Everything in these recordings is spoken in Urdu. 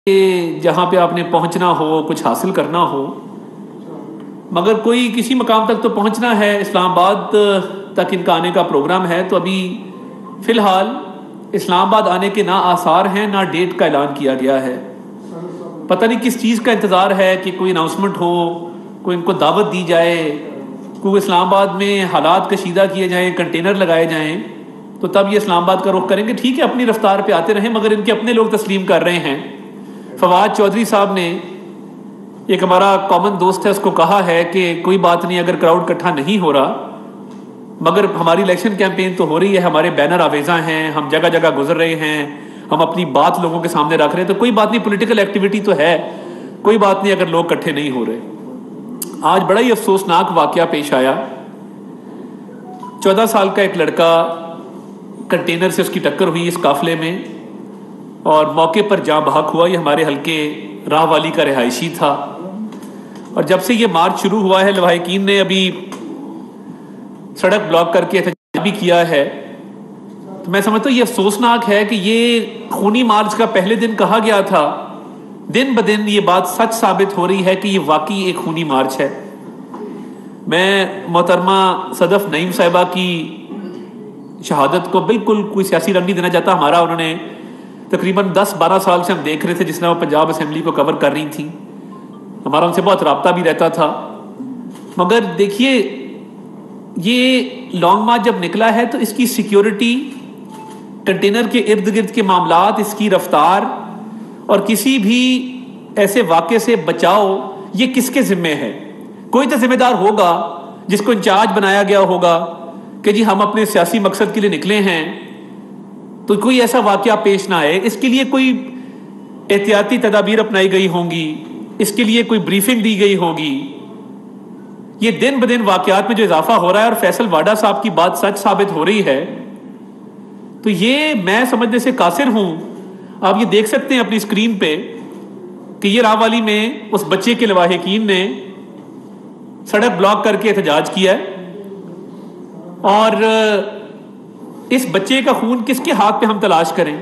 کہ جہاں پہ آپ نے پہنچنا ہو، کچھ حاصل کرنا ہو، مگر کوئی کسی مقام تک تو پہنچنا ہے، اسلام آباد تک ان کا آنے کا پروگرام ہے، تو ابھی فی الحال اسلام آباد آنے کے نہ آثار ہیں نہ ڈیٹ کا اعلان کیا گیا ہے۔ پتہ نہیں کس چیز کا انتظار ہے، کہ کوئی اناؤنسمنٹ ہو، کوئی ان کو دعوت دی جائے، کوئی اسلام آباد میں حالات کشیدہ کیے جائیں، کنٹینر لگائے جائیں، تو تب یہ اسلام آباد کا رخ کریں گے۔ ٹھیک ہے، اپنی رفتار پہ آتے رہیں، مگر ان کے اپنے لوگ تسلیم کر رہے ہیں۔ فواد چودھری صاحب نے، ایک ہمارا کامن دوست ہے، اس کو کہا ہے کہ کوئی بات نہیں اگر کراؤڈ اکٹھا نہیں ہو رہا، مگر ہماری الیکشن کیمپین تو ہو رہی ہے، ہمارے بینر آویزاں ہیں، ہم جگہ جگہ گزر رہے ہیں، ہم اپنی بات لوگوں کے سامنے رکھ رہے ہیں، تو کوئی بات نہیں، پولیٹیکل ایکٹیویٹی تو ہے، کوئی بات نہیں اگر لوگ اکٹھے نہیں ہو رہے۔ آج بڑا ہی افسوسناک واقعہ پیش آیا۔ 14 سال کا ایک لڑکا، کنٹینر سے اس کی ٹکر ہوئی اس قافلے میں، اور موقع پر جاں بحق ہوا۔ یہ ہمارے حلقے راہ والی کا رہائشی تھا، اور جب سے یہ مارچ شروع ہوا ہے، لواحقین نے ابھی سڑک بلاک کر کے احتجاج بھی کیا ہے، تو میں سمجھتا ہوں یہ افسوسناک ہے کہ یہ خونی مارچ کا پہلے دن کہا گیا تھا، دن بدن یہ بات سچ ثابت ہو رہی ہے کہ یہ واقعی ایک خونی مارچ ہے۔ میں محترمہ صدف نعیم صاحبہ کی شہادت کو بالکل کوئی سیاسی رنگ نہیں دینا چاہتا۔ ہمارا انہوں نے تقریباً 10-12 سال سے ہم دیکھ رہے تھے جس طرح وہ پنجاب اسمبلی کو کور کر رہی تھیں، ہمارا ان سے بہت رابطہ بھی رہتا تھا، مگر دیکھیے یہ لانگ مارچ جب نکلا ہے تو اس کی سیکیورٹی، کنٹینر کے ارد گرد کے معاملات، اس کی رفتار اور کسی بھی ایسے واقعے سے بچاؤ، یہ کس کے ذمے ہے؟ کوئی تو ذمہ دار ہوگا جس کو انچارج بنایا گیا ہوگا کہ جی ہم اپنے سیاسی مقصد کے لیے نکلے ہیں، تو کوئی ایسا واقعہ پیش نہ آئے، اس کے لیے کوئی احتیاطی تدابیر اپنائی گئی ہوں گی، اس کے لیے کوئی بریفنگ دی گئی ہوگی۔ یہ دن بدن واقعات میں جو اضافہ ہو رہا ہے، اور فیصل واڈا صاحب کی بات سچ ثابت ہو رہی ہے، تو یہ میں سمجھنے سے قاصر ہوں۔ آپ یہ دیکھ سکتے ہیں اپنی اسکرین پہ کہ یہ راہ والی میں اس بچے کے لواحقین نے سڑک بلاک کر کے احتجاج کیا ہے، اور اس بچے کا خون کس کے ہاتھ پہ ہم تلاش کریں؟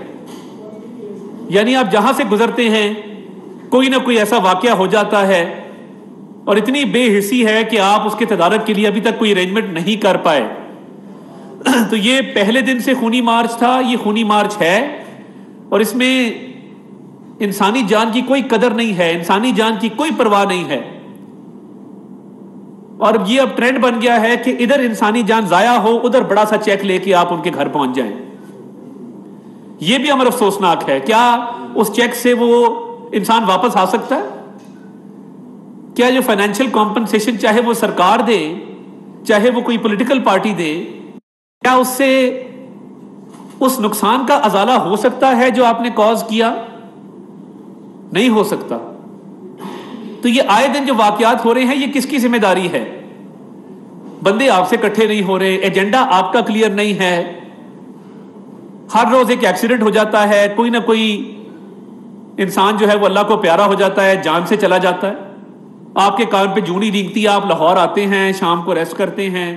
یعنی آپ جہاں سے گزرتے ہیں کوئی نہ کوئی ایسا واقعہ ہو جاتا ہے، اور اتنی بے حسی ہے کہ آپ اس کے تدارک کے لیے ابھی تک کوئی ارینجمنٹ نہیں کر پائے۔ تو یہ پہلے دن سے خونی مارچ تھا، یہ خونی مارچ ہے، اور اس میں انسانی جان کی کوئی قدر نہیں ہے، انسانی جان کی کوئی پرواہ نہیں ہے، اور یہ اب ٹرینڈ بن گیا ہے کہ ادھر انسانی جان ضائع ہو، ادھر بڑا سا چیک لے کے آپ ان کے گھر پہنچ جائیں۔ یہ بھی امر افسوسناک ہے۔ کیا اس چیک سے وہ انسان واپس آ سکتا ہے؟ کیا جو فائنینشیل کمپنسیشن چاہے وہ سرکار دے، چاہے وہ کوئی پولیٹیکل پارٹی دے، کیا اس سے اس نقصان کا ازالہ ہو سکتا ہے جو آپ نے کاز کیا؟ نہیں ہو سکتا۔ تو یہ آئے دن جو واقعات ہو رہے ہیں، یہ کس کی ذمہ داری ہے؟ بندے آپ سے اکٹھے نہیں ہو رہے، ایجنڈا آپ کا کلیئر نہیں ہے، ہر روز ایک ایکسیڈنٹ ہو جاتا ہے، کوئی نہ کوئی انسان جو ہے وہ اللہ کو پیارا ہو جاتا ہے، جان سے چلا جاتا ہے، آپ کے کان پہ جوں نہیں ریگتی، آپ لاہور آتے ہیں، شام کو ریسٹ کرتے ہیں،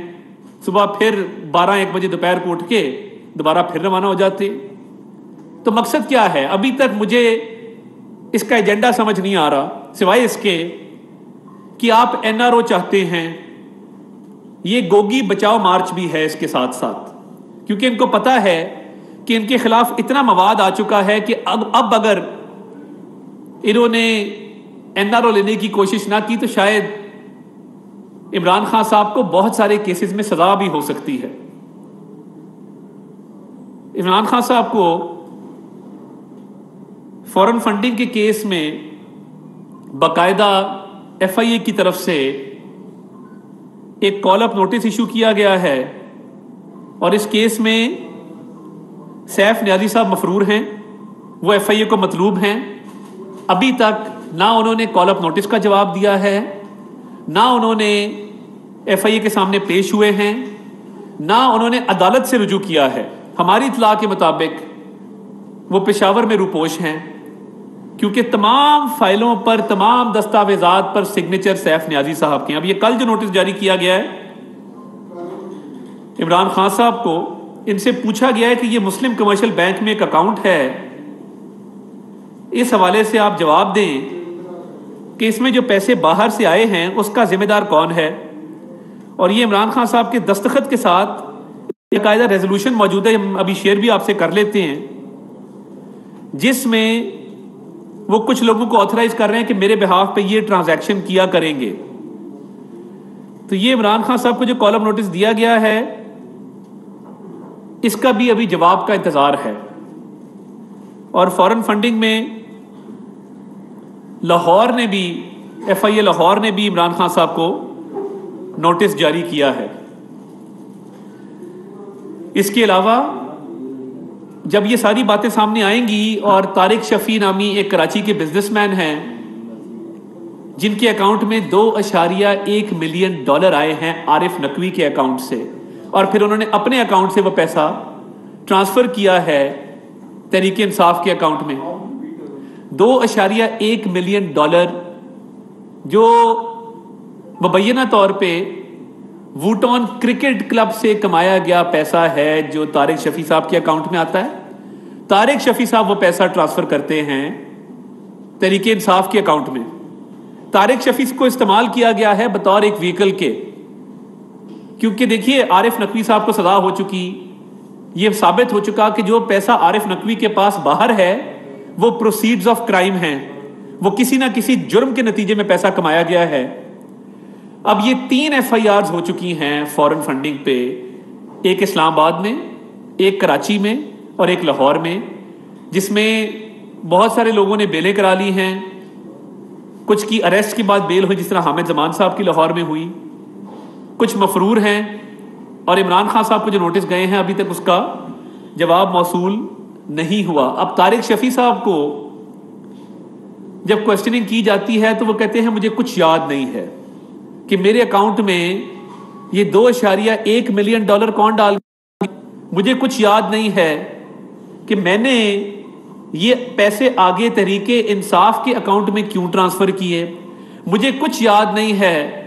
صبح پھر 12-1 بجے دوپہر کو اٹھ کے دوبارہ پھر روانہ ہو جاتے۔ تو مقصد کیا ہے؟ ابھی تک مجھے اس کا ایجنڈا سمجھ نہیں آ رہا، سوائے اس کے کہ آپ NRO چاہتے ہیں۔ یہ گوگی بچاؤ مارچ بھی ہے اس کے ساتھ ساتھ، کیونکہ ان کو پتا ہے کہ ان کے خلاف اتنا مواد آ چکا ہے کہ اب اگر انہوں نے NRO لینے کی کوشش نہ کی تو شاید عمران خان صاحب کو بہت سارے کیسز میں سزا بھی ہو سکتی ہے۔ عمران خان صاحب کو فورن فنڈنگ کے کیس میں باقاعدہ FIA کی طرف سے ایک کال اپ نوٹس ایشو کیا گیا ہے، اور اس کیس میں سیف نیازی صاحب مفرور ہیں، وہ FIA کو مطلوب ہیں۔ ابھی تک نہ انہوں نے کال اپ نوٹس کا جواب دیا ہے، نہ انہوں نے FIA کے سامنے پیش ہوئے ہیں، نہ انہوں نے عدالت سے رجوع کیا ہے۔ ہماری اطلاع کے مطابق وہ پشاور میں روپوش ہیں، کیونکہ تمام فائلوں پر، تمام دستاویزات پر سگنیچر سیف نیازی صاحب کے ہیں۔ اب یہ کل جو نوٹس جاری کیا گیا ہے عمران خان صاحب کو، ان سے پوچھا گیا ہے کہ یہ مسلم کمرشل بینک میں ایک اکاؤنٹ ہے، اس حوالے سے آپ جواب دیں کہ اس میں جو پیسے باہر سے آئے ہیں اس کا ذمہ دار کون ہے؟ اور یہ عمران خان صاحب کے دستخط کے ساتھ باقاعدہ ریزولوشن موجود ہے، ہم ابھی شیئر بھی آپ سے کر لیتے ہیں، جس میں وہ کچھ لوگوں کو آتھرائز کر رہے ہیں کہ میرے بہاف پہ یہ ٹرانزیکشن کیا کریں گے۔ تو یہ عمران خان صاحب کو جو کالم نوٹس دیا گیا ہے اس کا بھی ابھی جواب کا انتظار ہے۔ اور فورن فنڈنگ میں لاہور نے بھی ایف آئی اے لاہور نے بھی عمران خان صاحب کو نوٹس جاری کیا ہے۔ اس کے علاوہ جب یہ ساری باتیں سامنے آئیں گی اور طارق شفیع نامی ایک کراچی کے بزنس مین ہیں جن کے اکاؤنٹ میں 2.1 ملین ڈالر آئے ہیں عارف نقوی کے اکاؤنٹ سے، اور پھر انہوں نے اپنے اکاؤنٹ سے وہ پیسہ ٹرانسفر کیا ہے تحریک انصاف کے اکاؤنٹ میں، 2.1 ملین ڈالر جو مبینہ طور پہ ووٹون کرکٹ کلب سے کمایا گیا پیسہ ہے جو طارق شفیع صاحب کے اکاؤنٹ میں آتا ہے۔ طارق شفیع صاحب وہ پیسہ ٹرانسفر کرتے ہیں تحریک انصاف کے اکاؤنٹ میں۔ طارق شفیع کو استعمال کیا گیا ہے بطور ایک وہیکل کے، کیونکہ دیکھیے عارف نقوی صاحب کو سزا ہو چکی، یہ ثابت ہو چکا کہ جو پیسہ عارف نقوی کے پاس باہر ہے وہ پروسیڈز آف کرائم ہیں، وہ کسی نہ کسی جرم کے نتیجے میں پیسہ کمایا گیا ہے۔ اب یہ 3 ایف آئی آرز ہو چکی ہیں فورن فنڈنگ پہ، ایک اسلام آباد میں، ایک کراچی میں اور ایک لاہور میں، جس میں بہت سارے لوگوں نے بیلیں کرا لی ہیں، کچھ کی اریسٹ کے بعد بیل ہوئی جس طرح حامد زمان صاحب کی لاہور میں ہوئی، کچھ مفرور ہیں، اور عمران خان صاحب کو جو نوٹس گئے ہیں ابھی تک اس کا جواب موصول نہیں ہوا۔ اب طارق شفیع صاحب کو جب کوسچننگ کی جاتی ہے تو وہ کہتے ہیں مجھے کچھ یاد نہیں ہے کہ میرے اکاؤنٹ میں یہ 2.1 ملین ڈالر کون ڈال گیا، مجھے کچھ یاد نہیں ہے کہ میں نے یہ پیسے آگے تحریک انصاف کے اکاؤنٹ میں کیوں ٹرانسفر کیے، مجھے کچھ یاد نہیں ہے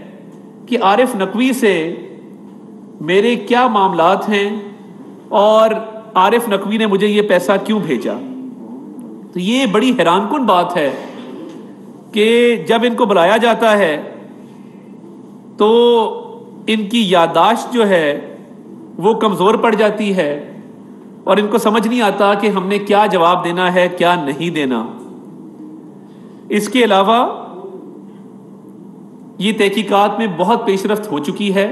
کہ عارف نقوی سے میرے کیا معاملات ہیں اور عارف نقوی نے مجھے یہ پیسہ کیوں بھیجا۔ تو یہ بڑی حیران کن بات ہے کہ جب ان کو بلایا جاتا ہے تو ان کی یادداشت جو ہے وہ کمزور پڑ جاتی ہے اور ان کو سمجھ نہیں آتا کہ ہم نے کیا جواب دینا ہے کیا نہیں دینا۔ اس کے علاوہ یہ تحقیقات میں بہت پیش رفت ہو چکی ہے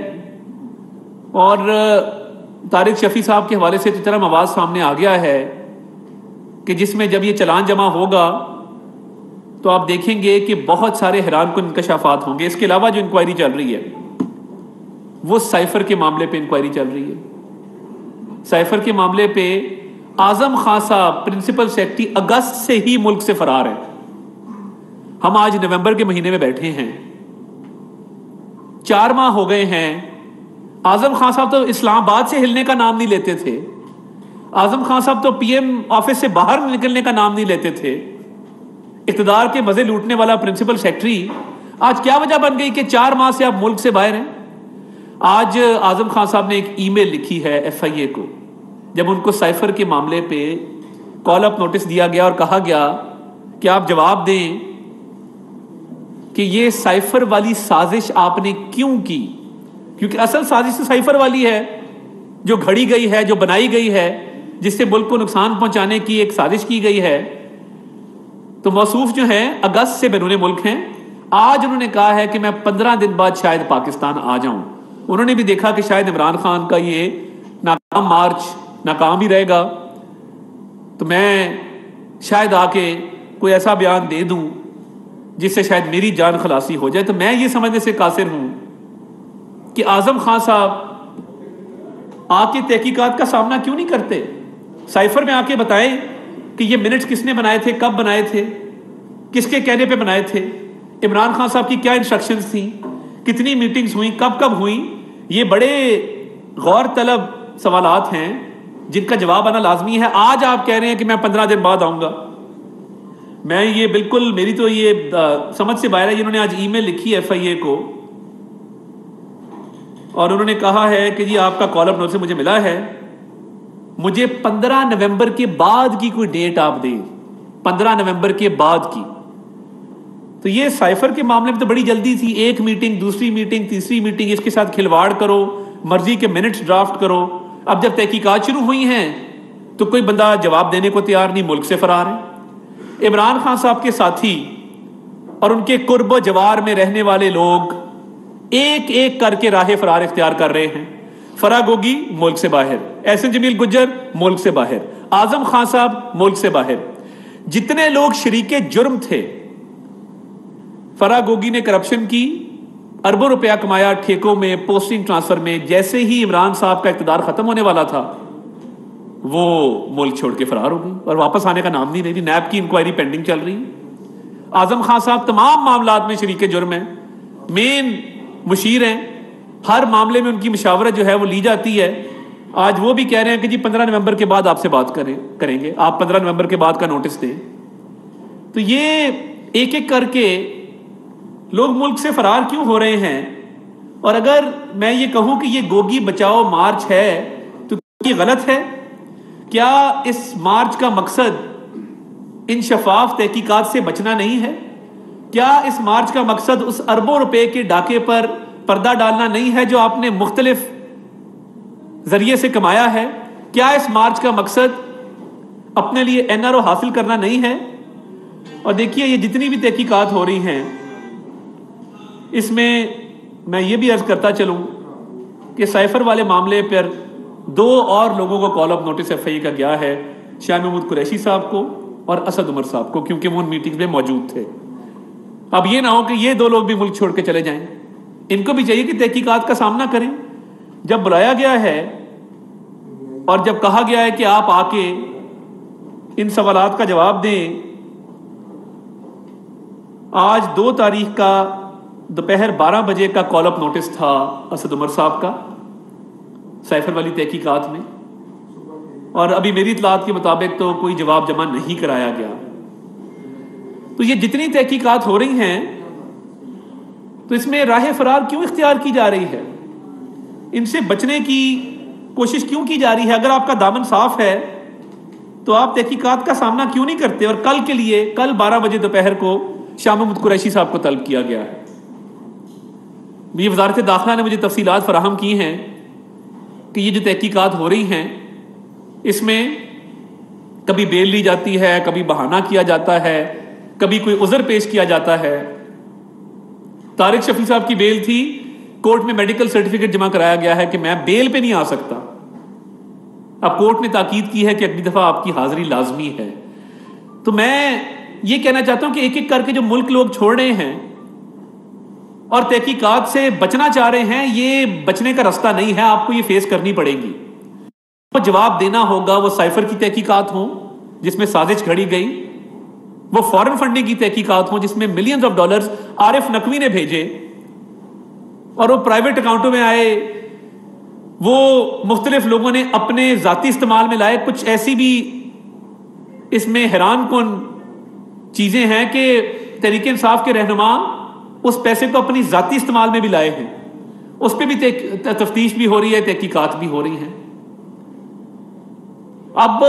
اور طارق شفیع صاحب کے حوالے سے تو طرح مواد سامنے آ گیا ہے کہ جس میں جب یہ چلان جمع ہوگا تو آپ دیکھیں گے کہ بہت سارے حیران کن انکشافات ہوں گے۔ اس کے علاوہ جو انکوائری چل رہی ہے وہ سائفر کے معاملے پہ انکوائری چل رہی ہے۔ سائفر کے معاملے پہ اعظم خان صاحب پرنسپل سیکرٹری اگست سے ہی ملک سے فرار ہیں، ہم آج نومبر کے مہینے میں بیٹھے ہیں، 4 ماہ ہو گئے ہیں۔ اعظم خان صاحب تو اسلام آباد سے ہلنے کا نام نہیں لیتے تھے، اعظم خان صاحب تو پی ایم آفس سے باہر نکلنے کا نام نہیں لیتے تھے۔ اقتدار کے مزے لوٹنے والا پرنسپل سیکرٹری آج کیا وجہ بن گئی کہ 4 ماہ سے آپ ملک سے باہر ہیں؟ آج اعظم خان صاحب نے ایک ای میل لکھی ہے ایف آئی اے کو، جب ان کو سائفر کے معاملے پہ کال اپ نوٹس دیا گیا اور کہا گیا کہ آپ جواب دیں کہ یہ سائفر والی سازش آپ نے کیوں کی، کیونکہ اصل سازش تو سائفر والی ہے جو گھڑی گئی ہے، جو بنائی گئی ہے، جس سے ملک کو نقصان پہنچانے کی ایک سازش کی گئی ہے۔ تو موصوف جو ہیں اگست سے بیرون ملک ہیں، آج انہوں نے کہا ہے کہ میں 15 دن بعد شاید پاکستان آ جاؤں۔ انہوں نے بھی دیکھا کہ شاید عمران خان کا یہ ناکام مارچ ناکام ہی رہے گا، تو میں شاید آ کے کوئی ایسا بیان دے دوں جس سے شاید میری جان خلاصی ہو جائے۔ تو میں یہ سمجھنے سے قاصر ہوں کہ اعظم خان صاحب آ کے تحقیقات کا سامنا کیوں نہیں کرتے، سائفر میں آ کے بتائیں کہ یہ منٹس کس نے بنائے تھے، کب بنائے تھے، کس کے کہنے پہ بنائے تھے، عمران خان صاحب کی کیا انسٹرکشنز تھیں، کتنی میٹنگز ہوئیں، کب کب ہوئیں۔ یہ بڑے غور طلب سوالات ہیں جن کا جواب آنا لازمی ہے۔ آج آپ کہہ رہے ہیں کہ میں 15 دن بعد آؤں گا، میں یہ بالکل میری تو یہ سمجھ سے باہر ہے۔ انہوں نے آج ای میل لکھی ایف آئی اے کو اور انہوں نے کہا ہے کہ جی آپ کا کال اپ نوٹس سے مجھے ملا ہے، مجھے 15 نومبر کے بعد کی کوئی ڈیٹ آپ دیں 15 نومبر کے بعد کی. تو یہ سائفر کے معاملے میں تو بڑی جلدی تھی، ایک میٹنگ، دوسری میٹنگ، تیسری میٹنگ، اس کے ساتھ کھلواڑ کرو، مرضی کے منٹس ڈرافٹ کرو. اب جب تحقیقات شروع ہوئی ہیں تو کوئی بندہ جواب دینے کو تیار نہیں، ملک سے فرار ہے. عمران خان صاحب کے ساتھی اور ان کے قرب و جوار میں رہنے والے لوگ ایک ایک کر کے راہ فرار اختیار کر رہے ہیں. فرا گوگی ملک سے باہر، احسن جمیل گجر ملک سے باہر، اعظم خان صاحب ملک سے باہر. جتنے لوگ شریک جرم تھے، فرا گوگی نے کرپشن کی، اربوں روپیہ کمایا ٹھیکوں میں، پوسٹنگ ٹرانسفر میں. جیسے ہی عمران صاحب کا اقتدار ختم ہونے والا تھا وہ ملک چھوڑ کے فرار ہو گئی اور واپس آنے کا نام نہیں لے رہی. نیب کی انکوائری پینڈنگ چل رہی ہے. اعظم خان صاحب تمام معاملات میں شریک جرم ہیں، مین مشیر ہیں، ہر معاملے میں ان کی مشاورت جو ہے وہ لی جاتی ہے. آج وہ بھی کہہ رہے ہیں کہ جی 15 نومبر کے بعد آپ سے بات کریں گے، آپ 15 نومبر کے بعد کا نوٹس دیں. تو یہ ایک ایک کر کے لوگ ملک سے فرار کیوں ہو رہے ہیں؟ اور اگر میں یہ کہوں کہ یہ گوگی بچاؤ مارچ ہے تو یہ غلط ہے؟ کیا اس مارچ کا مقصد ان شفاف تحقیقات سے بچنا نہیں ہے؟ کیا اس مارچ کا مقصد اس اربوں روپے کے ڈاکے پر پردہ ڈالنا نہیں ہے جو آپ نے مختلف ذریعے سے کمایا ہے؟ کیا اس مارچ کا مقصد اپنے لیے NRO حاصل کرنا نہیں ہے؟ اور دیکھیے یہ جتنی بھی تحقیقات ہو رہی ہیں اس میں یہ بھی عرض کرتا چلوں کہ سائفر والے معاملے پر 2 اور لوگوں کو کال اپ نوٹس FIA کا گیا ہے، شاہ محمود قریشی صاحب کو اور اسد عمر صاحب کو، کیونکہ وہ ان میٹنگ میں موجود تھے. اب یہ نہ ہو کہ یہ 2 لوگ بھی ملک چھوڑ کے چلے جائیں. ان کو بھی چاہیے کہ تحقیقات کا سامنا کریں. جب بلایا گیا ہے اور جب کہا گیا ہے کہ آپ آ کے ان سوالات کا جواب دیں، آج 2 تاریخ کا دوپہر 12 بجے کا کال اپ نوٹس تھا اسد عمر صاحب کا سائفر والی تحقیقات میں، اور ابھی میری اطلاعات کے مطابق تو کوئی جواب جمع نہیں کرایا گیا. تو یہ جتنی تحقیقات ہو رہی ہیں تو اس میں راہ فرار کیوں اختیار کی جا رہی ہے؟ ان سے بچنے کی کوشش کیوں کی جا رہی ہے؟ اگر آپ کا دامن صاف ہے تو آپ تحقیقات کا سامنا کیوں نہیں کرتے؟ اور کل کے لیے کل 12 بجے دوپہر کو شاہ محمود قریشی صاحب کو طلب کیا گیا ہے. یہ وزارت داخلہ نے مجھے تفصیلات فراہم کی ہیں کہ یہ جو تحقیقات ہو رہی ہیں اس میں کبھی بیل لی جاتی ہے، کبھی بہانہ کیا جاتا ہے، کبھی کوئی عذر پیش کیا جاتا ہے. طارق شفیع صاحب کی بیل تھی، کورٹ میں میڈیکل سرٹیفکیٹ جمع کرایا گیا ہے کہ میں بیل پہ نہیں آ سکتا. اب کورٹ نے تاکید کی ہے کہ اگلی دفعہ آپ کی حاضری لازمی ہے. تو میں یہ کہنا چاہتا ہوں کہ ایک ایک کر کے جو ملک لوگ چھوڑ رہے ہیں اور تحقیقات سے بچنا چاہ رہے ہیں، یہ بچنے کا راستہ نہیں ہے. آپ کو یہ فیس کرنی پڑے گی. وہ جواب دینا ہوگا. وہ سائفر کی تحقیقات ہوں جس میں سازش گھڑی گئی، وہ فورن فنڈنگ کی تحقیقات ہوں جس میں ملینز آف ڈالرز عارف نقوی نے بھیجے اور وہ پرائیویٹ اکاؤنٹوں میں آئے، وہ مختلف لوگوں نے اپنے ذاتی استعمال میں لائے. کچھ ایسی بھی اس میں حیران کن چیزیں ہیں کہ تحریک انصاف کے رہنما اس پیسے کو اپنی ذاتی استعمال میں بھی لائے ہیں. اس پہ بھی تفتیش بھی ہو رہی ہے، تحقیقات بھی ہو رہی ہیں. اب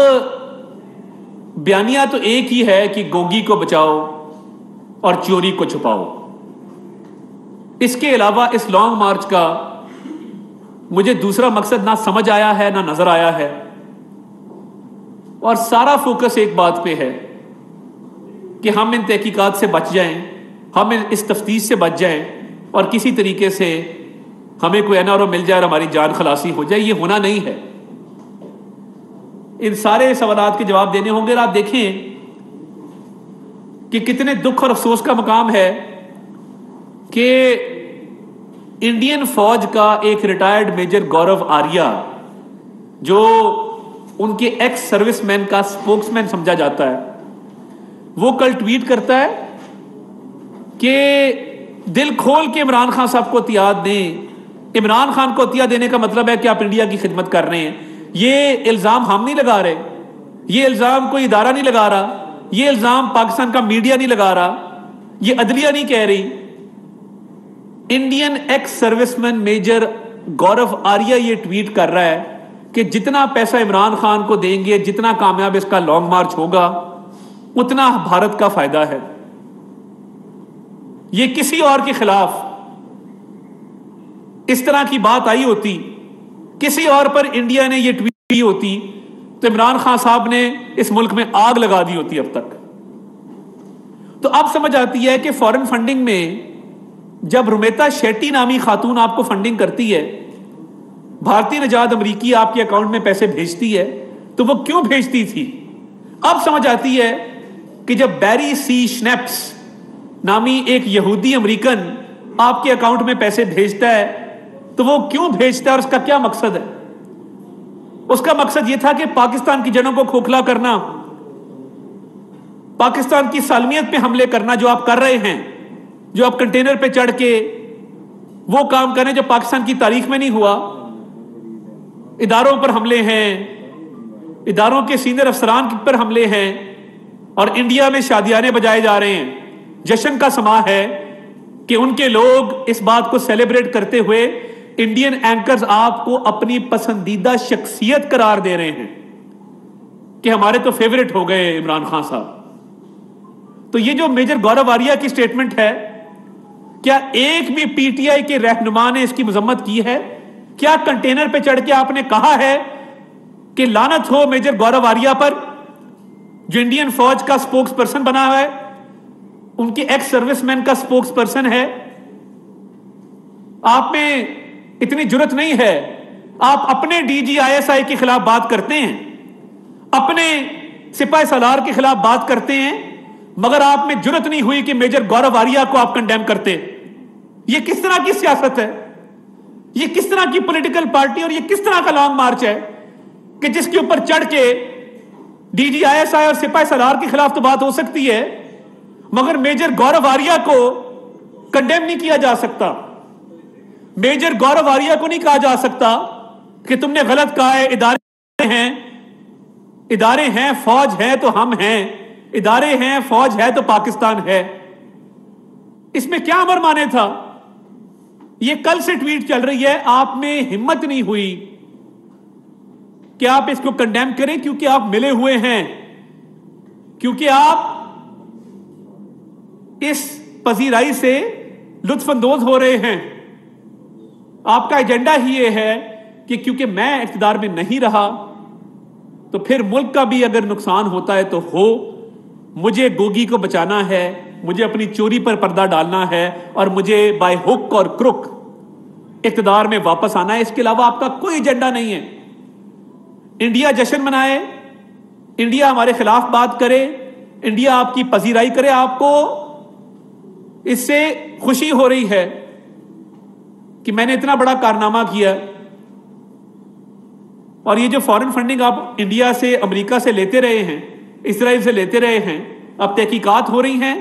بیانیہ تو ایک ہی ہے کہ گوگی کو بچاؤ اور چوری کو چھپاؤ. اس کے علاوہ اس لانگ مارچ کا مجھے دوسرا مقصد نہ سمجھ آیا ہے نہ نظر آیا ہے، اور سارا فوکس ایک بات پہ ہے کہ ہم ان تحقیقات سے بچ جائیں، ہم اس تفتیش سے بچ جائیں اور کسی طریقے سے ہمیں کوئی NRO مل جائے اور ہماری جان خلاصی ہو جائے. یہ ہونا نہیں ہے. ان سارے سوالات کے جواب دینے ہوں گے. اور آپ دیکھیں کہ کتنے دکھ اور افسوس کا مقام ہے کہ انڈین فوج کا ایک ریٹائرڈ میجر گورو آریہ، جو ان کے ایکس سروس مین کا سپوکس مین سمجھا جاتا ہے، وہ کل ٹویٹ کرتا ہے کہ دل کھول کے عمران خان صاحب کو عطیات دیں. عمران خان کو عطیہ دینے کا مطلب ہے کہ آپ انڈیا کی خدمت کر رہے ہیں. یہ الزام ہم نہیں لگا رہے، یہ الزام کوئی ادارہ نہیں لگا رہا، یہ الزام پاکستان کا میڈیا نہیں لگا رہا، یہ عدلیہ نہیں کہہ رہی. انڈین ایکس سروس مین میجر گورو آریہ یہ ٹویٹ کر رہا ہے کہ جتنا پیسہ عمران خان کو دیں گے، جتنا کامیاب اس کا لانگ مارچ ہوگا، اتنا بھارت کا فائدہ ہے. یہ کسی اور کے خلاف اس طرح کی بات آئی ہوتی, کسی اور پر انڈیا نے یہ ٹویٹ کی ہوتی, تو عمران خان صاحب نے اس ملک میں آگ لگا دی ہوتی اب تک. تو اب سمجھ آتی ہے کہ فارن فنڈنگ میں جب رومیتا شیٹی نامی خاتون آپ کو فنڈنگ کرتی ہے, بھارتی نژاد امریکی آپ کے اکاؤنٹ میں پیسے بھیجتی ہے, تو وہ کیوں بھیجتی تھی. اب سمجھ آتی ہے کہ جب بیری سی شنیپس نامی ایک یہودی امریکن آپ کے اکاؤنٹ میں پیسے بھیجتا ہے تو وہ کیوں بھیجتا ہے اور اس کا کیا مقصد ہے. اس کا مقصد یہ تھا کہ پاکستان کی جڑوں کو کھوکھلا کرنا, پاکستان کی سالمیت پہ حملے کرنا, جو آپ کر رہے ہیں, جو آپ کنٹینر پہ چڑھ کے وہ کام کریں جو پاکستان کی تاریخ میں نہیں ہوا. اداروں پر حملے ہیں, اداروں کے سینئر افسران پر حملے ہیں, اور انڈیا میں شادیانے بجائے جا رہے ہیں. جشن کا سما ہے کہ ان کے لوگ اس بات کو سیلیبریٹ کرتے ہوئے انڈین اینکرز آپ کو اپنی پسندیدہ شخصیت قرار دے رہے ہیں کہ ہمارے تو فیورٹ ہو گئے عمران خان صاحب. تو یہ جو میجر گورو آریہ کی سٹیٹمنٹ ہے, کیا ایک بھی پی ٹی آئی کے رہنما نے اس کی مذمت کی ہے؟ کیا کنٹینر پہ چڑھ کے آپ نے کہا ہے کہ لعنت ہو میجر گورو آریہ پر, جو انڈین فوج کا سپوکس پرسن بنا ہوا ہے, ان کی ایکس سروس مین کا سپوکس پرسن ہے؟ آپ میں اتنی جرت نہیں ہے. آپ اپنے D G I S I کے خلاف بات کرتے ہیں, اپنے سپاہی سالار کے خلاف بات کرتے ہیں, مگر آپ میں جرت نہیں ہوئی کہ میجر گورو آریہ کو آپ کنڈیم کرتے. یہ کس طرح کی سیاست ہے؟ یہ کس طرح کی پولیٹیکل پارٹی اور یہ کس طرح کا لانگ مارچ ہے کہ جس کے اوپر چڑھ کے D G I S I اور سپاہی سالار کے خلاف تو بات ہو سکتی ہے, مگر میجر گورو آریہ کو کنڈیم نہیں کیا جا سکتا. میجر گورو آریہ کو نہیں کہا جا سکتا کہ تم نے غلط کہا ہے, ادارے ہیں, فوج ہے تو ہم ہیں, ادارے ہیں, فوج ہے تو پاکستان ہے. اس میں کیا امر مانے تھا؟ یہ کل سے ٹویٹ چل رہی ہے, آپ میں ہمت نہیں ہوئی کہ آپ اس کو کنڈیم کریں, کیونکہ آپ ملے ہوئے ہیں, کیونکہ آپ اس پذیرائی سے لطف اندوز ہو رہے ہیں. آپ کا ایجنڈا ہی یہ ہے کہ کیونکہ میں اقتدار میں نہیں رہا تو پھر ملک کا بھی اگر نقصان ہوتا ہے تو ہو, مجھے گوگی کو بچانا ہے, مجھے اپنی چوری پر پردہ ڈالنا ہے, اور مجھے بائی ہک اور کروک اقتدار میں واپس آنا ہے. اس کے علاوہ آپ کا کوئی ایجنڈا نہیں ہے. انڈیا جشن منائے, انڈیا ہمارے خلاف بات کرے, انڈیا آپ کی پذیرائی کرے, آپ کو اس سے خوشی ہو رہی ہے کہ میں نے اتنا بڑا کارنامہ کیا. اور یہ جو فارن فنڈنگ آپ انڈیا سے, امریکہ سے لیتے رہے ہیں, اسرائیل سے لیتے رہے ہیں, اب تحقیقات ہو رہی ہیں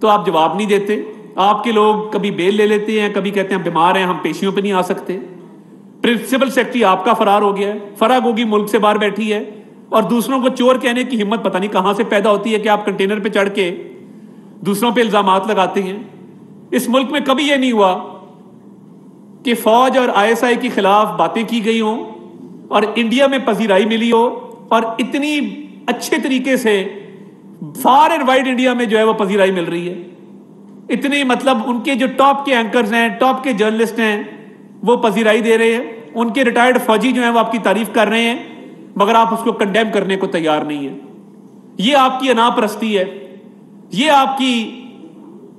تو آپ جواب نہیں دیتے. آپ کے لوگ کبھی بیل لے لیتے ہیں, کبھی کہتے ہیں بیمار ہیں, ہم پیشیوں پہ نہیں آ سکتے. پرنسپل سیکرٹری آپ کا فرار ہو گیا ہے, فرا گوگی ملک سے باہر بیٹھی ہے, اور دوسروں کو چور کہنے کی ہمت پتہ نہیں کہاں سے پیدا ہوتی ہے کہ آپ کنٹینر پہ چڑھ کے دوسروں پہ الزامات لگاتے ہیں. اس ملک میں کبھی یہ نہیں ہوا کہ فوج اور آئی ایس آئی کے خلاف باتیں کی گئی ہوں اور انڈیا میں پذیرائی ملی ہو, اور اتنی اچھے طریقے سے فار اینڈ وائڈ انڈیا میں جو ہے وہ پذیرائی مل رہی ہے. اتنے مطلب ان کے جو ٹاپ کے اینکرز ہیں, ٹاپ کے جرنلسٹ ہیں, وہ پذیرائی دے رہے ہیں. ان کے ریٹائرڈ فوجی جو ہیں وہ آپ کی تعریف کر رہے ہیں, مگر آپ اس کو کنڈیم کرنے کو تیار نہیں ہیں. یہ آپ کی انا پرستی ہے, یہ آپ کی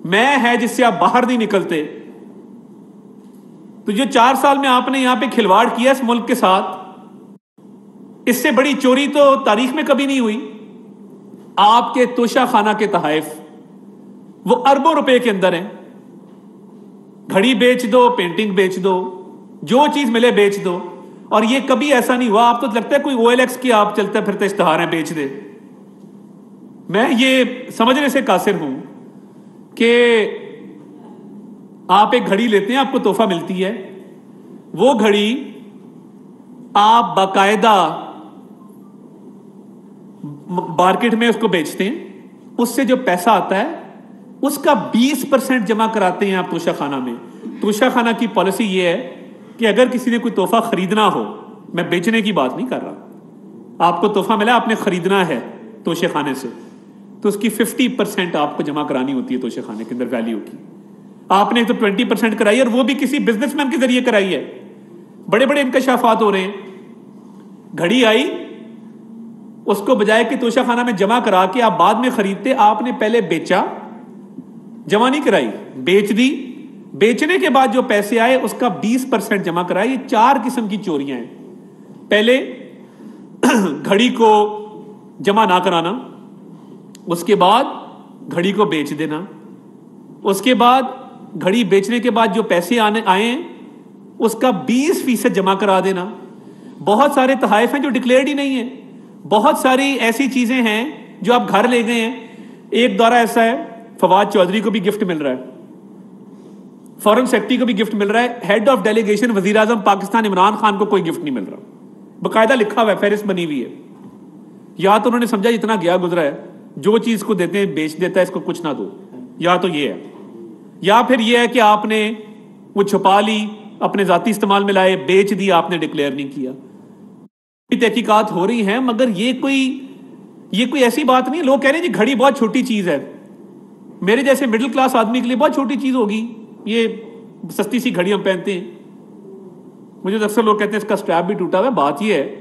میں ہے جس سے آپ باہر نہیں نکلتے. تو جو 4 سال میں آپ نے یہاں پہ کھلواڑ کیا اس ملک کے ساتھ, اس سے بڑی چوری تو تاریخ میں کبھی نہیں ہوئی. آپ کے توشہ خانہ کے تحائف وہ اربوں روپے کے اندر ہیں. گھڑی بیچ دو, پینٹنگ بیچ دو, جو چیز ملے بیچ دو, اور یہ کبھی ایسا نہیں ہوا. آپ تو لگتا ہے کوئی او ایل ایکس کی آپ چلتے پھرتے اشتہار ہیں بیچ دے. میں یہ سمجھنے سے قاصر ہوں کہ آپ ایک گھڑی لیتے ہیں, آپ کو تحفہ ملتی ہے, وہ گھڑی آپ باقاعدہ مارکیٹ میں اس کو بیچتے ہیں, اس سے جو پیسہ آتا ہے اس کا 20% جمع کراتے ہیں آپ توشہ خانہ میں. توشہ خانہ کی پالیسی یہ ہے کہ اگر کسی نے کوئی تحفہ خریدنا ہو, میں بیچنے کی بات نہیں کر رہا, آپ کو تحفہ ملا, آپ نے خریدنا ہے توشہ خانے سے, تو اس کی 50% آپ کو جمع کرانی ہوتی ہے توشہ خانے کے اندر ویلیو کی. آپ نے تو 20% کرائی ہے اور وہ بھی کسی بزنس مین کے ذریعے کرائی ہے. بڑے بڑے انکشافات ہو رہے ہیں. گھڑی آئی, اس کو بجائے کہ توشہ خانہ میں جمع کرا کے آپ بعد میں خریدتے, آپ نے پہلے بیچا, جمع نہیں کرائی, بیچ دی. بیچنے کے بعد جو پیسے آئے اس کا 20% جمع کرایا. یہ 4 قسم کی چوریاں ہیں. پہلے گھڑی کو جمع نہ کرانا, اس کے بعد گھڑی کو بیچ دینا, اس کے بعد گھڑی بیچنے کے بعد جو پیسے آئے اس کا 20% جمع کرا دینا. بہت سارے تحائف ہیں جو ڈکلیئرڈ ہی نہیں ہیں. بہت ساری ایسی چیزیں ہیں جو آپ گھر لے گئے ہیں. ایک دورہ ایسا ہے, فواد چودھری کو بھی گفٹ مل رہا ہے, فارن سیکرٹری کو بھی گفٹ مل رہا ہے, ہیڈ آف ڈیلیگیشن وزیر اعظم پاکستان عمران خان کو کوئی گفٹ نہیں مل رہا. باقاعدہ لکھا ہوا ہے, فہرست بنی ہوئی ہے. یا تو انہوں نے سمجھا اتنا گیا گزرا ہے, جو چیز کو دیتے ہیں بیچ دیتا ہے, اس کو کچھ نہ دو. یا تو یہ ہے, یا پھر یہ ہے کہ آپ نے وہ چھپا لی, اپنے ذاتی استعمال میں لائے, بیچ دی, آپ نے ڈکلیئر نہیں کیا. تحقیقات ہو رہی ہیں, مگر یہ کوئی ایسی بات نہیں ہے. لوگ کہہ رہے ہیں جی گھڑی بہت چھوٹی چیز ہے. میرے جیسے مڈل کلاس آدمی کے لیے بہت چھوٹی چیز ہوگی, یہ سستی سی گھڑی ہم پہنتے ہیں. مجھے اکثر لوگ کہتے ہیں اس کا سٹریپ بھی ٹوٹا ہوا ہے. بات یہ ہے,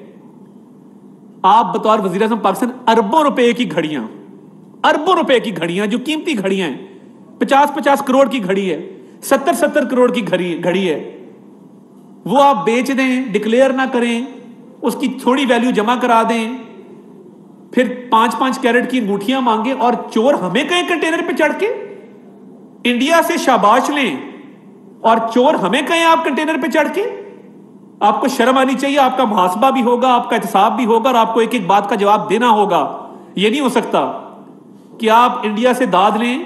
آپ بطور وزیر اعظم پاکستان اربوں روپے کی گھڑیاں جو قیمتی گھڑیاں ہیں, 50 کروڑ کی گھڑی ہے, 70 کروڑ کی گھڑی ہے, وہ آپ بیچ دیں, ڈکلیئر نہ کریں, اس کی تھوڑی ویلیو جمع کرا دیں, پھر 5 کیرٹ کی انگوٹھیاں مانگیں, اور چور ہمیں کہیں کنٹینر پہ چڑھ کے انڈیا سے شاباش لیں, اور چور ہمیں کہیں آپ کنٹینر پہ چڑھ کے. آپ کو شرم آنی چاہیے. آپ کا محاسبہ بھی ہوگا, آپ کا احتساب بھی ہوگا, اور آپ کو ایک ایک بات کا جواب دینا ہوگا. یہ نہیں ہو سکتا کہ آپ انڈیا سے داد لیں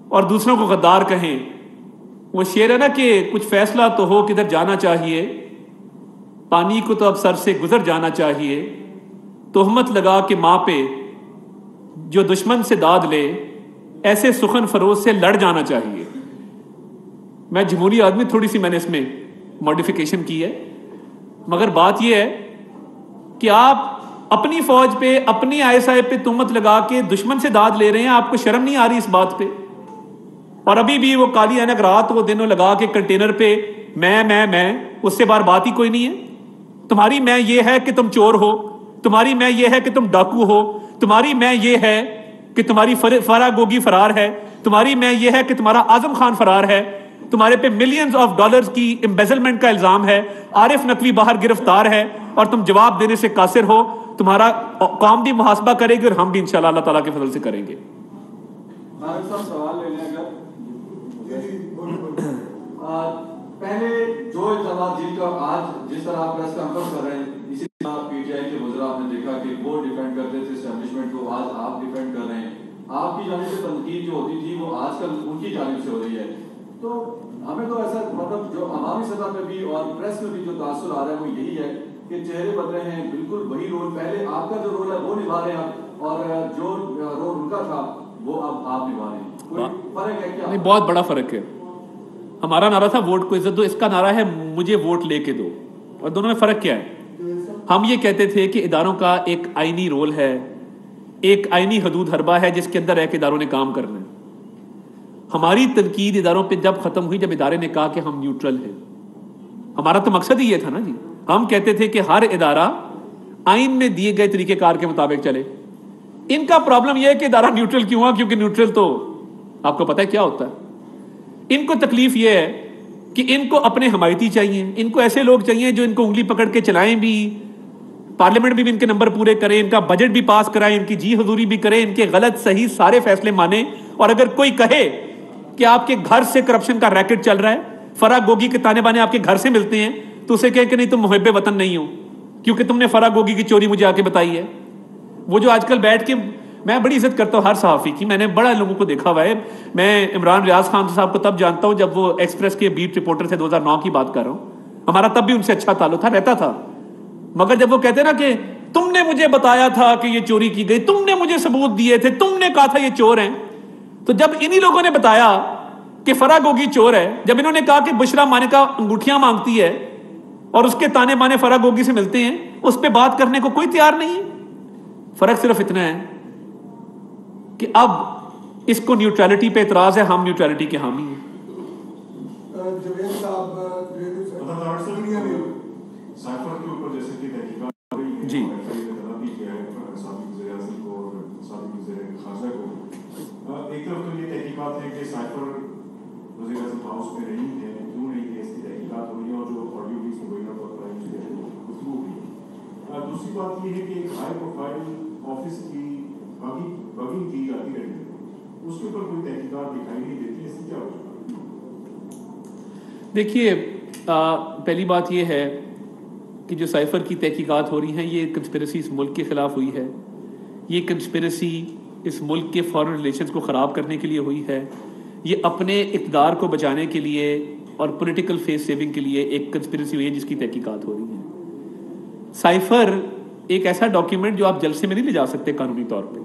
اور دوسروں کو غدار کہیں. وہ شعر ہے نا کہ کچھ فیصلہ تو ہو, کدھر جانا چاہیے, پانی کو تو اب سر سے گزر جانا چاہیے, تہمت لگا کے ماں پہ جو دشمن سے داد لے, ایسے سخن فروز سے لڑ جانا چاہیے. میں جمہوری آدمی, تھوڑی سی میں نے اس میں ماڈیفیکیشن کی ہے, مگر بات یہ ہے کہ آپ اپنی فوج پہ, اپنی ISI پہ تہمت لگا کے دشمن سے داد لے رہے ہیں. آپ کو شرم نہیں آ رہی اس بات پہ؟ اور ابھی بھی وہ کالی اینک رات وہ دنوں لگا کے کنٹینر پہ میں اس سے بار بات ہی کوئی نہیں ہے. تمہاری میں یہ ہے کہ تم چور ہو, تمہاری میں یہ ہے کہ تم ڈاکو ہو, تمہاری میں یہ ہے کہ تمہاری فرا گوگی فرار ہے, تمہاری میں یہ ہے کہ تمہارا اعظم خان فرار ہے, تمہارے پہ ملینز آف ڈالرز کی امبیزلمنٹ کا الزام ہے, عارف نقوی باہر گرفتار ہے, اور تم جواب دینے سے قاصر ہو. تمہارا قوم بھی محاسبہ کرے گی, اور ہم بھی انشاءاللہ اللہ تعالیٰ کے فضل سے کریں گے. سوال لے لیں. پہلے جو الزامات جن کا آج جس طرح آپ پریس کانفرنس کر رہے ہیں, اسی طرح PTI کے وزراء آپ نے دیکھا کہ وہ ڈیفینڈ کرتے تھے اسٹیبلشمنٹ کو, آج آپ ڈیفینڈ کر رہے ہیں. آپ کی جانب سے تنقید جو ہوتی تھی وہ آج کل ان کی جانب سے ہو رہی ہے. تو ہمیں تو ایسا مطلب جو عوامی سطح پہ بھی اور پریس میں بھی جو تاثر آ رہا ہے وہ یہی ہے کہ چہرے بدلے ہیں, بالکل وہی رول, پہلے آپ کا جو رول ہے وہ نبھا رہے ہیں اور جو رول ان کا تھا وہ اب آپ نبھا رہے ہیں. کوئی فرق ہے کیا؟ نہیں, بہت بڑا فرق ہے. ہمارا نعرہ تھا ووٹ کو عزت دو, اس کا نعرہ ہے مجھے ووٹ لے کے دو. اور دونوں میں فرق کیا ہے؟ ہم یہ کہتے تھے کہ اداروں کا ایک آئینی رول ہے, ایک آئینی حدود حربہ ہے جس کے اندر رہ کے اداروں نے کام کرنا ہے. ہماری تنقید اداروں پہ جب ختم ہوئی جب ادارے نے کہا کہ ہم نیوٹرل ہیں. ہمارا تو مقصد ہی یہ تھا نا جی. ہم کہتے تھے کہ ہر ادارہ آئین میں دیے گئے طریقہ کار کے مطابق چلے. ان کا پرابلم یہ ہے کہ ادارہ نیوٹرل کیوں ہوا, کیونکہ نیوٹرل تو آپ کو پتہ ہے کیا ہوتا ہے. ان کو تکلیف یہ ہے کہ ان کو اپنے حمایتی چاہیے, ان کو ایسے لوگ چاہیے جو ان کو انگلی پکڑ کے چلائیں بھی, پارلیمنٹ بھی ان کے نمبر پورے کریں, ان کا بجٹ بھی پاس کرائیں, ان کی جی حضوری بھی کریں, ان کے غلط صحیح سارے فیصلے مانیں. اور اگر کوئی کہے کہ آپ کے گھر سے کرپشن کا ریکٹ چل رہا ہے, فرا گوگی کے تانے بانے آپ کے گھر سے ملتے ہیں, تو اسے کہے کہ نہیں تم محب وطن نہیں ہو کیونکہ تم نے فرا گوگی کی چوری مجھے آ کے بتائی ہے. وہ جو آج کل بیٹھ کے, میں بڑی عزت کرتا ہوں ہر صحافی کی, میں نے بڑا لوگوں کو دیکھا ہوا ہے. میں عمران ریاض خان صاحب کو تب جانتا ہوں جب وہ ایکسپریس کے بیٹ رپورٹر تھے, 2009 کی بات کر رہا ہوں. ہمارا تب بھی ان سے اچھا تعلق تھا, رہتا تھا. مگر جب وہ کہتے نا کہ تم نے مجھے بتایا تھا کہ یہ چوری کی گئی, تم نے مجھے ثبوت دیے تھے, تم نے کہا تھا یہ چور ہیں, تو جب انہی لوگوں نے بتایا کہ فرا گوگی چور ہے, جب انہوں نے کہا کہ بشرا مانیکا انگوٹھیاں مانگتی ہے اور اس کے تانے بانے فرا گوگی سے ملتے ہیں, اس پہ بات کرنے کو کوئی تیار نہیں. فرق صرف اتنا ہے کہ اب اس کو نیوٹرلٹی پہ اعتراض ہے, ہم نیوٹرلٹی کے حامی ہیں. جوید صاحب سائفر کے اوپر جیسے کہ تحقیقات ہو رہی ہیں, جی طلب بھی کیا ہے سابق وزیر اعظم کو اور سابق وزیر خارجہ کو. ایک طرف تو یہ تحقیقات ہے کہ سائفر وزیر اعظم ہاؤس میں نہیں ہے, کیوں نہیں ہے, اس کی تحقیقات ہو رہی ہیں, اور جو آڈیو بھی مبینہ طور پر گفتگو ہوئی ہے. دوسری بات یہ ہے کہ ایک ہائی پروفائل آفس کی بگنگ کی جاتی رہی ہے, اس کے اوپر کوئی تحقیقات دکھائی نہیں دیتی, اس کی کیا وجہ؟ دیکھیے, پہلی بات یہ ہے کہ جو سائفر کی تحقیقات ہو رہی ہیں یہ کنسپریسی اس ملک کے خلاف ہوئی ہے. یہ کنسپریسی اس ملک کے فارن ریلیشنز کو خراب کرنے کے لیے ہوئی ہے. یہ اپنے اقتدار کو بچانے کے لیے اور پولیٹیکل فیس سیونگ کے لیے ایک کنسپریسی ہوئی ہے جس کی تحقیقات ہو رہی ہیں. سائفر ایک ایسا ڈاکیومنٹ جو آپ جلسے میں نہیں لے جا سکتے قانونی طور پہ.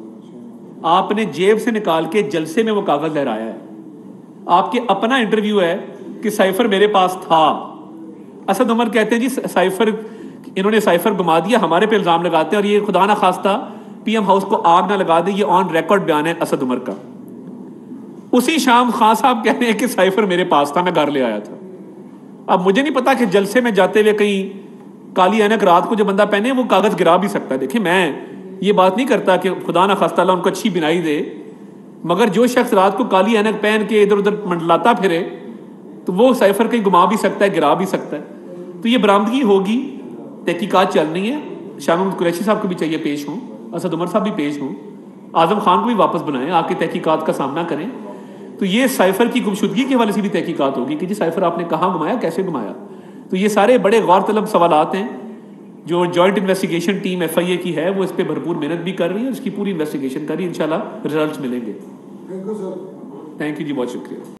آپ نے جیب سے نکال کے جلسے میں وہ کاغذ لہرایا ہے. آپ کے اپنا انٹرویو ہے کہ سائفر میرے پاس تھا. اسد عمر کہتے ہیں جی سائفر, انہوں نے سائفر گما دیا, ہمارے پہ الزام لگاتے ہیں, اور یہ خدا نہ خواستہ پی ایم ہاؤس کو آگ نہ لگا دے. یہ آن ریکارڈ بیان ہے اسد عمر کا. اسی شام خان صاحب کہتے ہیں کہ سائفر میرے پاس تھا, میں گھر لے آیا تھا. اب مجھے نہیں پتا کہ جلسے میں جاتے ہوئے کہیں کالی اینک رات کو جو بندہ پہنے وہ کاغذ گرا بھی سکتا ہے. دیکھیں میں یہ بات نہیں کرتا کہ خدا نہ خواستہ اللہ ان کو اچھی بینائی دے, مگر جو شخص رات کو کالی اینک پہن کے ادھر ادھر منڈلاتا پھرے تو وہ سائفر کہیں گما بھی سکتا ہے, گرا بھی سکتا ہے. تو یہ برآمدگی ہوگی, تحقیقات چل رہی ہیں. شاہ محمود قریشی صاحب کو بھی چاہیے پیش ہوں, اسد عمر صاحب بھی پیش ہوں, اعظم خان کو بھی واپس بنائیں, آ کے تحقیقات کا سامنا کریں. تو یہ سائفر کی گمشدگی کے حوالے سے بھی تحقیقات ہوگی کہ جی سائفر آپ نے کہاں گمایا, کیسے گمایا. تو یہ سارے بڑے غور طلب سوالات ہیں جو جوائنٹ انویسٹیگیشن ٹیم ایف آئی اے کی ہے وہ اس پہ بھرپور محنت بھی کر رہی ہے, اس کی پوری انویسٹیگیشن کر رہی ہے. انشاءاللہ ریزلٹس ملیں گے. تھینک یو جی, بہت شکریہ.